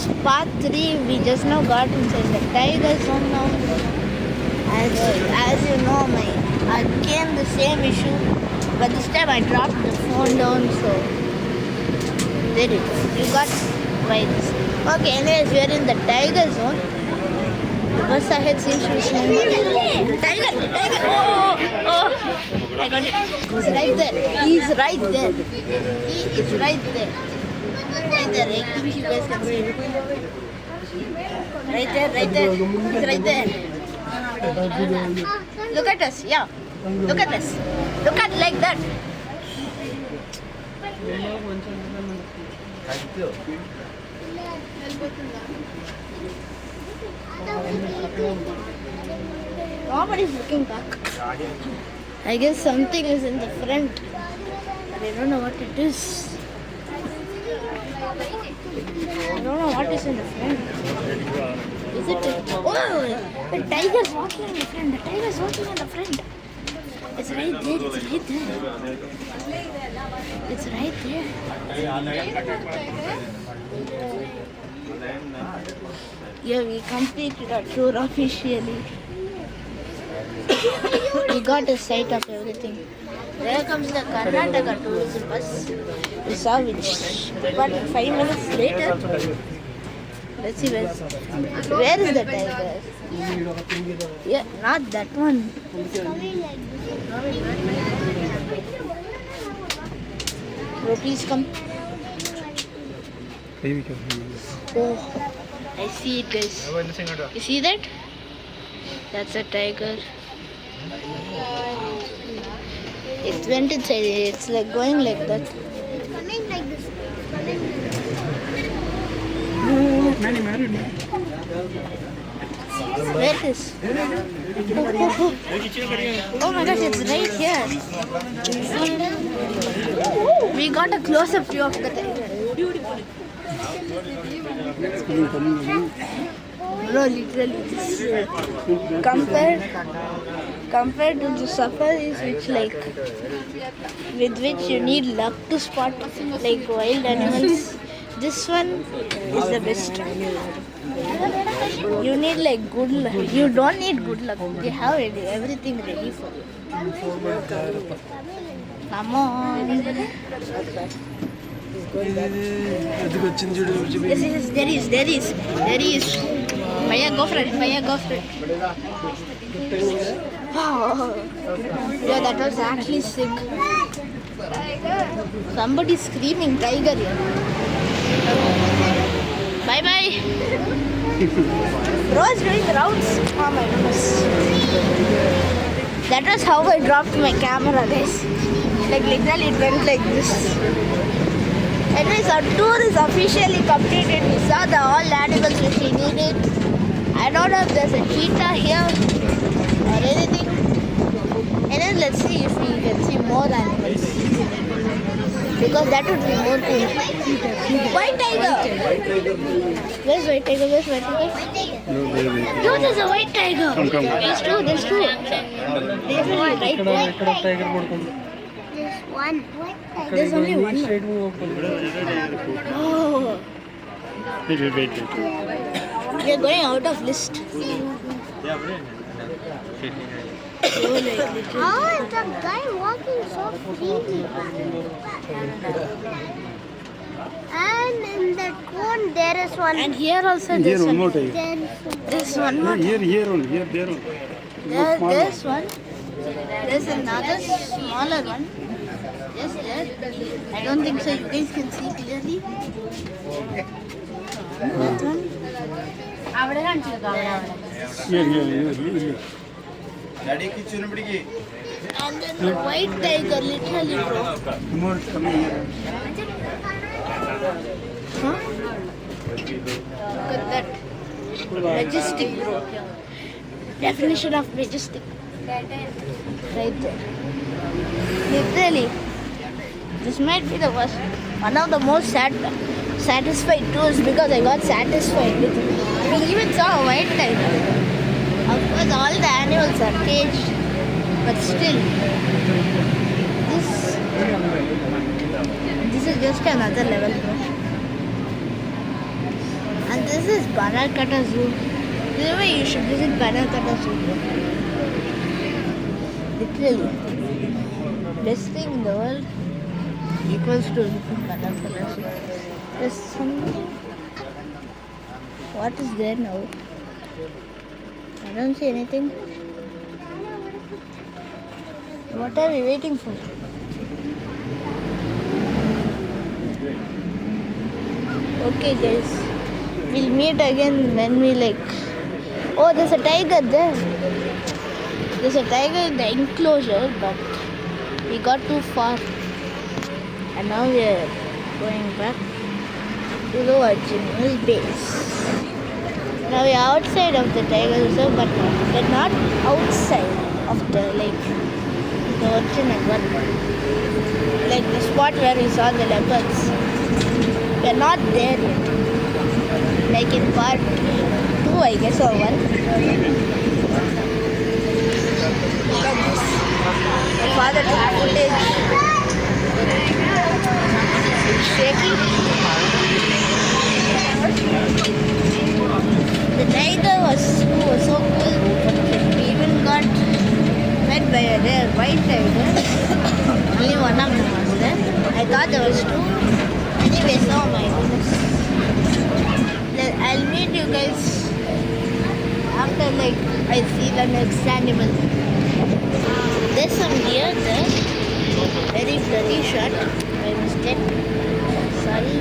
is part 3. We just now got inside the tiger zone now. As you know, again the same issue. But this time I dropped the phone down, so there it is. You got by this. Okay, anyways, we are in the tiger zone. The bus ahead seems to be slowing. Tiger! Oh! I got it. He's right there. He's right there. He is right there. Right there. I think you guys can see it. Right there. He's right there. Look at us. Yeah. Look at us. Look at like that. Nobody's looking back. I guess something is in the front. But I don't know what it is. I don't know what is in the front. Is it? Oh! The tiger's walking in the front. The tiger's walking in the front. It's right there. It's right there. Yeah, we completed our tour officially. We got a sight of everything. There comes the Karnataka tourism bus. We saw which, but 5 minutes later. Let's see where is the tiger? Yeah, not that one. Bro, please come. Oh, I see it, guys. You see that? That's a tiger. It went inside. It's like going like that. Coming like this. Where it is? Oh my gosh, it's right here. We got a close-up view of the tiger. Bro, literally, this compared to the safaris, with which you need luck to spot like wild animals, this one is the best. You need like good luck. You don't need good luck. They have everything ready for you. Come on. Yes, there is. Bhaiya, go for it. Wow. Yeah, that was actually sick. Somebody's screaming tiger here. Bye. Bro is doing rounds. Oh my goodness. That was how I dropped my camera, guys. Like literally it went like this. Anyways, our tour is officially completed. We saw all animals which we needed. I don't know if there's a cheetah here or anything. And then let's see if we can see more animals. Because that would be more cool. White tiger! Where's white tiger? No, there's a white tiger. Come. There's two. There's only right there. There's one. There's only one. Oh. Wait. We are going out of list. How is the guy walking so freely? And in that cone there is one. And here also there's one. There's one more. Here, there only. There's one. There's another smaller one. Just there. I don't think so. You guys can see clearly. That one. Here. And then the white tiger, literally, bro. More coming here. Huh? Look at that. Majestic, bro. Definition of majestic. Right there. Literally. This might be one of the most satisfied tours because I got satisfied with it. We even saw a white tiger. Of course, all the animals are caged, but still, this is just another level, bro. And this is Banarkata Zoo. This is why you should visit Banarkata Zoo. Literally. Best thing in the world equals to Banarkata Zoo. There's something. What is there now? I don't see anything. What are we waiting for? Okay guys, we'll meet again when we like... Oh, there's a tiger there. There's a tiger in the enclosure, but we got too far. And now we are going back to the original base. Now we are outside of the tiger reserve, but we're not outside of the like the original one. Like the spot where we saw the leopards. We're not there yet. Like in part 2, I guess, or 1. Look at this. My father took footage. It's shaky. The tiger was so cool. We even got met by a rare white tiger. Only one of them was there. I thought there was 2. Anyways, oh my goodness. I'll meet you guys after like I see the next animal. There's some deer there. Very bloody shot by mistake. Sorry.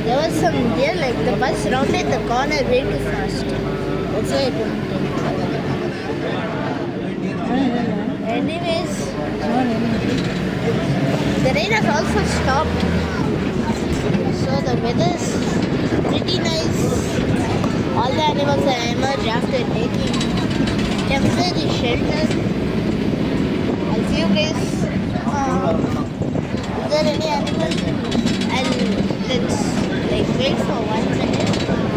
There was some deer, like the bus rounded the corner way too fast. That's why I couldn't take. Anyways, the rain has also stopped. So the weather's pretty nice. All the animals have emerged after taking temporary shelter. I'll see you guys. Is there any animal? Let's like wait for 1 minute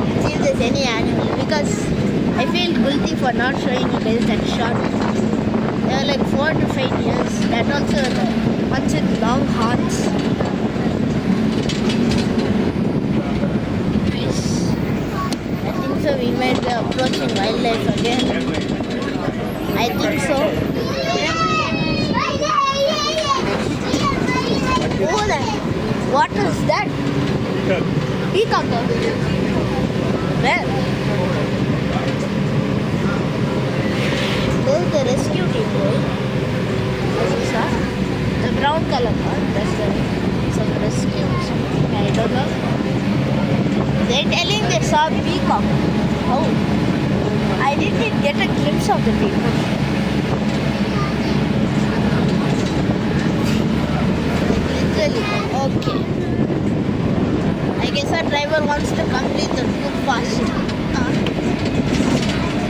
and see if there's any animal, because I feel guilty for not showing you guys that shot. They were like 4 to 5 years. That also the ones with long horns. I think so we might be approaching wildlife again. I think so. Oh, what is that? Peacock. Where? There's the rescue team going. As you saw. The brown color one. That's some rescue. I don't know. They're telling they saw a peacock. Oh. I didn't get a glimpse of the peacock. Literally. Okay. I guess our driver wants to complete the too fast.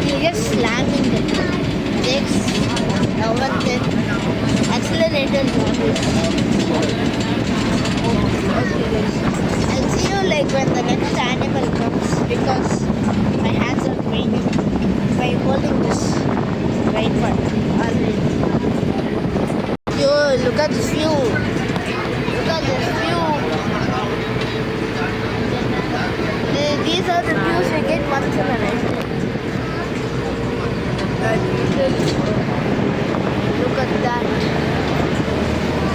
He'll get slamming the brakes over there. Accelerator notice. I'll see you like when the next animal comes, because my hands are paining by holding this right one already. Yo, look at this view. Look at this view. These are the views we get once in a lifetime. Look at that.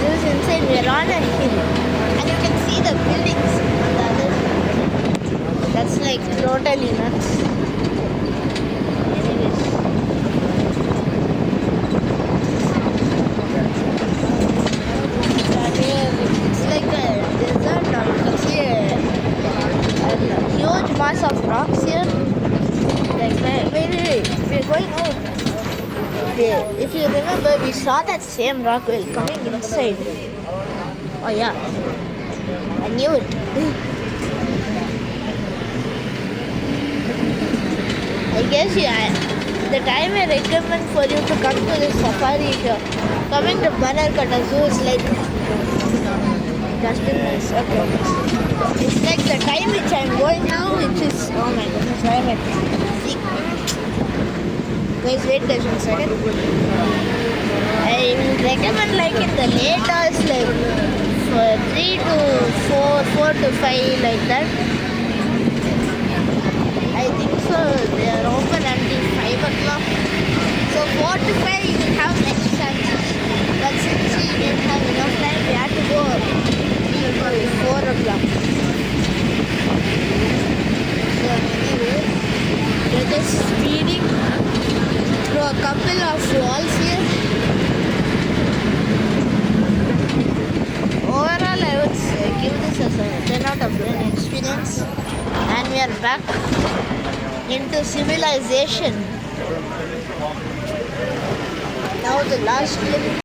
This is insane. We're on a hill. And you can see the buildings on the other side. That's like totally nuts. Anyways. It's like a desert, or you can see a huge mass of rocks here. Like, wait, we're going out. If you remember, we saw that same rock while coming inside. Oh yeah, I knew it. I guess the time I recommend for you to come to this safari here, coming to Banarkata Zoo is like dustbin nice. Okay. It's like the time which I'm going now, which is, oh my goodness, why am I? Guys, wait just 1 second. I will recommend like in the late hours, like 3 to 4, 4 to 5 like that. I think so. They are open until 5 o'clock. So 4 to 5 you will have next chances. But since we didn't have enough time, we had to go till 4 o'clock. So anyway, we're just speeding through a couple of walls here. Overall, I would give this as a 10 out of 10 experience. And we are back into civilization. Now the last clip.